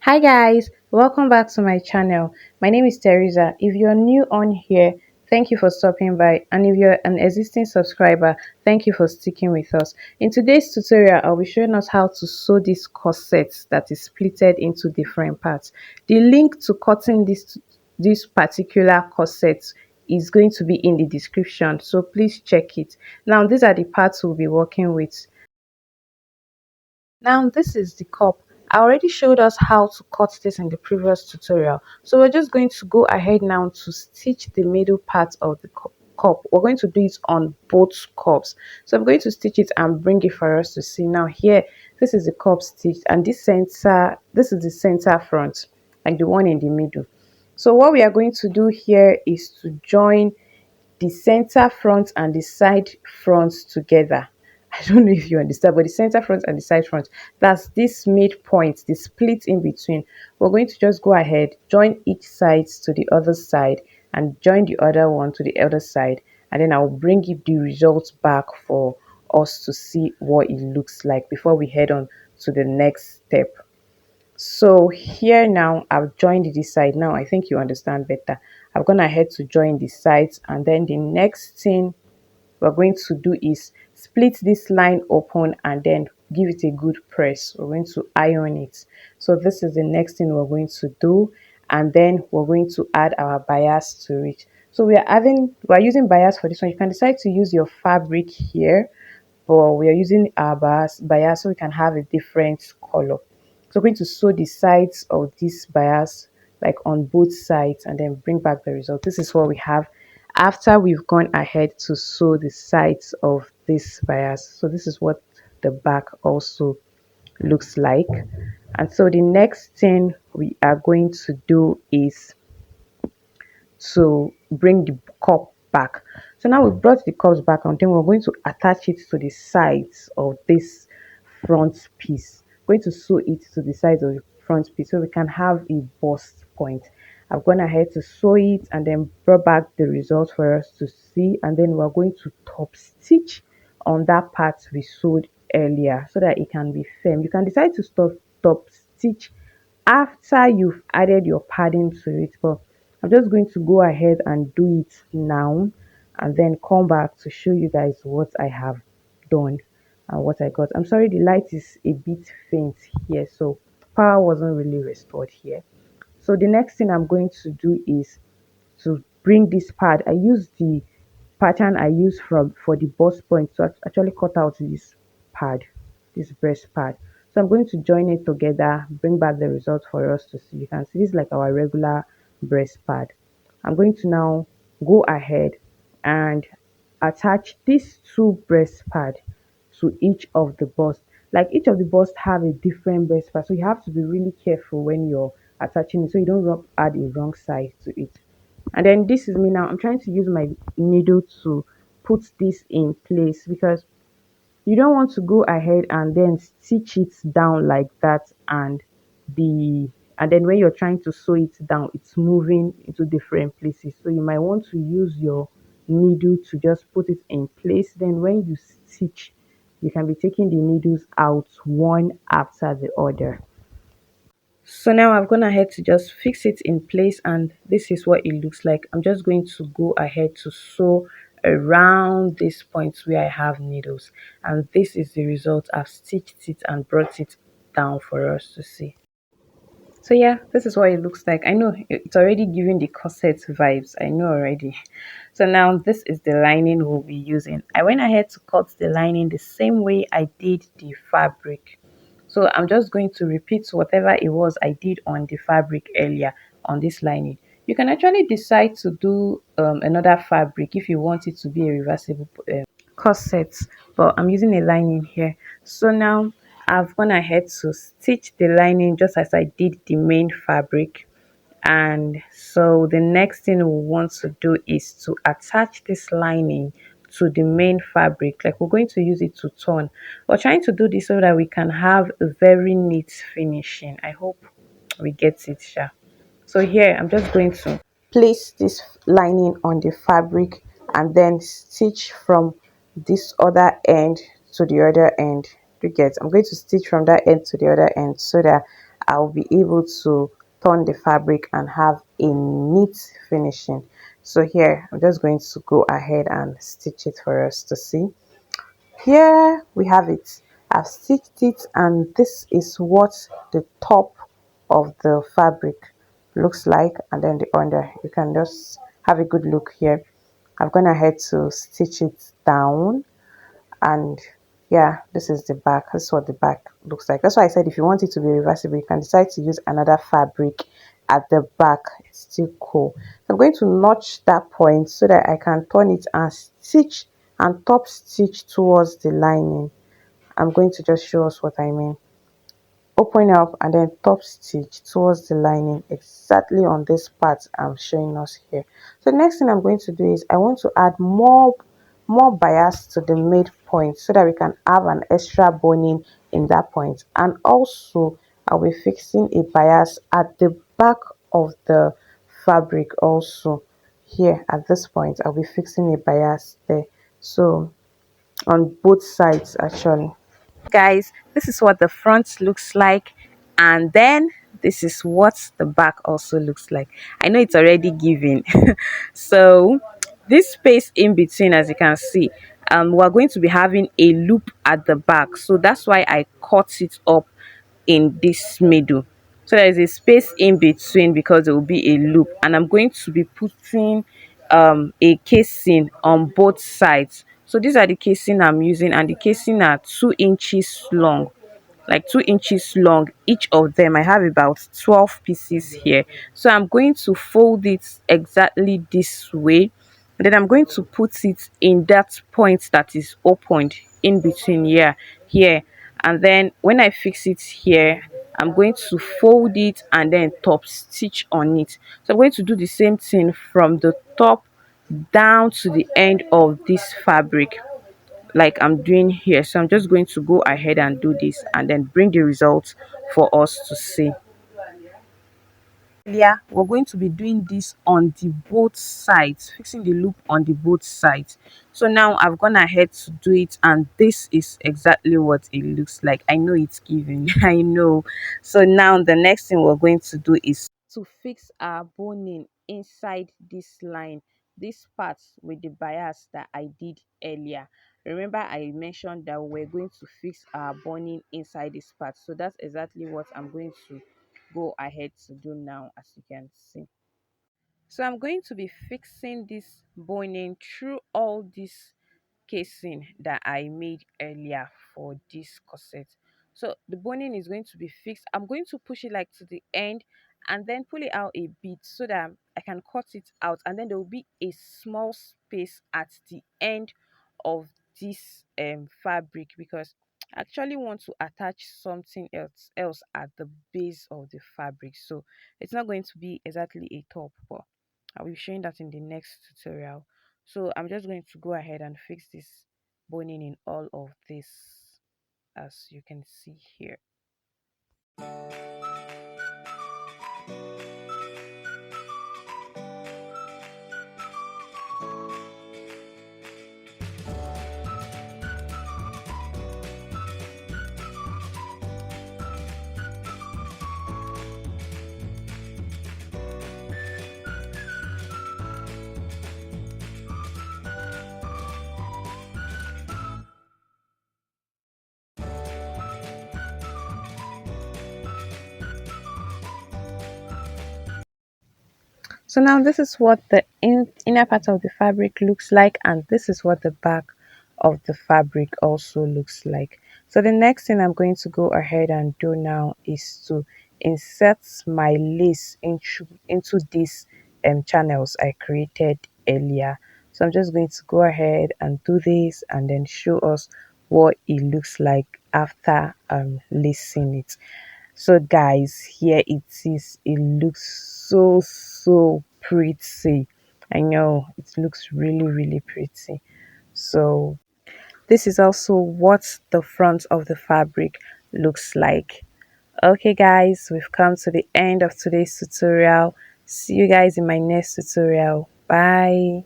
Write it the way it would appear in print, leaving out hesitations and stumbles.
Hi guys, welcome back to my channel. My name is Teresa. If you're new on here, thank you for stopping by, and if you're an existing subscriber, thank you for sticking with us. In today's tutorial, I'll be showing us how to sew this corset that is splitted into different parts. The link to cutting this particular corset is going to be in the description, so please check it. Now these are the parts we'll be working with. Now this is the cup. I already showed us how to cut this in the previous tutorial. So we're just going to go ahead now to stitch the middle part of the cup. We're going to do it on both cups. So I'm going to stitch it and bring it for us to see. Now here, this is the cup stitched, and this is the center front, like the one in the middle. So what we are going to do here is to join the center front and the side fronts together. I don't know if you understand, but the center front and the side front, that's this midpoint, the split in between. We're going to just go ahead, join each side to the other side, and join the other one to the other side, and then I'll bring you the results back for us to see what it looks like before we head on to the next step. So here now I've joined this side. Now I think you understand better. I've gone ahead to join the sides, and then the next thing we're going to do is split this line open and then give it a good press. We're going to iron it. So this is the next thing we're going to do, and then we're going to add our bias to it. So we're using bias for this one. You can decide to use your fabric here, but we are using our bias so we can have a different color. So we're going to sew the sides of this bias like on both sides and then bring back the result. This is what we have after we've gone ahead to sew the sides of this bias. So this is what the back also looks like. And so the next thing we are going to do is to bring the cup back. So now we brought the cups back, and then we're going to attach it to the sides of this front piece. We're going to sew it to the sides of the front piece so we can have a bust point. I've gone ahead to sew it and then brought back the result for us to see, and then we're going to top stitch on that part we sewed earlier so that it can be firm. You can decide to stop top stitch after you've added your padding to it, but I'm just going to go ahead and do it now and then come back to show you guys what I have done and what I got. I'm sorry the light is a bit faint here, so power wasn't really restored here. So the next thing I'm going to do is to bring this pad. I use the pattern I use for the bust point to actually cut out this pad, this breast pad. So I'm going to join it together, bring back the result for us to see. You can see this is like our regular breast pad. I'm going to now go ahead and attach these two breast pad to each of the bust. Like each of the bust have a different breast pad, so you have to be really careful when you're attaching it so you don't add a wrong side to it. And then this is me now. I'm trying to use my needle to put this in place because you don't want to go ahead and then stitch it down like that, and then when you're trying to sew it down, it's moving into different places. So you might want to use your needle to just put it in place. Then when you stitch, you can be taking the needles out one after the other. So now I've gone ahead to just fix it in place, and this is what it looks like. I'm just going to go ahead to sew around this point where I have needles, and this is the result. I've stitched it and brought it down for us to see. So yeah, this is what it looks like. I know it's already giving the corset vibes, I know already. So now this is the lining we'll be using. I went ahead to cut the lining the same way I did the fabric. So I'm just going to repeat whatever it was I did on the fabric earlier on this lining. You can actually decide to do another fabric if you want it to be a reversible corset, but I'm using a lining here. So now I've gone ahead to stitch the lining just as I did the main fabric. And so the next thing we want to do is to attach this lining to the main fabric. Like we're going to use it to turn. We're trying to do this so that we can have a very neat finishing. I hope we get it, sure. So here I'm just going to place this lining on the fabric and then stitch from this other end to the other end. You get, I'm going to stitch from that end to the other end so that I'll be able to turn the fabric and have a neat finishing. So here I'm just going to go ahead and stitch it for us to see. Here we have it. I've stitched it, and this is what the top of the fabric looks like, and then the under. You can just have a good look here. I've gone ahead to stitch it down, and yeah, this is the back. This is what the back looks like. That's why I said if you want it to be reversible, you can decide to use another fabric at the back. It's still cool. So I'm going to notch that point so that I can turn it and stitch and top stitch towards the lining. I'm going to just show us what I mean. Open up and then top stitch towards the lining exactly on this part I'm showing us here. So the next thing I'm going to do is I want to add more bias to the midpoint so that we can have an extra boning in that point. And also I'll be fixing a bias at the back of the fabric also. Here at this point I'll be fixing a bias there, so on both sides actually. Guys, this is what the front looks like, and then this is what the back also looks like. I know it's already given. So this space in between, as you can see, we're going to be having a loop at the back, so that's why I cut it up in this middle. So there is a space in between because there will be a loop, and I'm going to be putting a casing on both sides. So these are the casing I'm using, and the casing are 2 inches long, like 2 inches long each of them. I have about 12 pieces here, so I'm going to fold it exactly this way, and then I'm going to put it in that point that is opened in between here, and then when I fix it here, I'm going to fold it and then top stitch on it. So I'm going to do the same thing from the top down to the end of this fabric like I'm doing here. So I'm just going to go ahead and do this and then bring the results for us to see. Yeah, we're going to be doing this on the both sides, fixing the loop on the both sides. So now I've gone ahead to do it, and this is exactly what it looks like. I know it's giving. I know. So now the next thing we're going to do is to fix our boning inside this line, this part with the bias that I did earlier. Remember I mentioned that we're going to fix our boning inside this part, so that's exactly what I'm going to go ahead to do now, as you can see. So I'm going to be fixing this boning through all this casing that I made earlier for this corset. So the boning is going to be fixed. I'm going to push it like to the end and then pull it out a bit so that I can cut it out, and then there will be a small space at the end of this fabric, because I actually want to attach something else at the base of the fabric. So it's not going to be exactly a top, but I'll be showing that in the next tutorial. So I'm just going to go ahead and fix this boning in all of this, as you can see here. So now this is what the inner part of the fabric looks like, and this is what the back of the fabric also looks like. So the next thing I'm going to go ahead and do now is to insert my lace into these channels I created earlier. So I'm just going to go ahead and do this and then show us what it looks like after lacing it. So guys, here it is. It looks so pretty. I know it looks really pretty. So this is also what the front of the fabric looks like. Okay guys, we've come to the end of today's tutorial. See you guys in my next tutorial. Bye.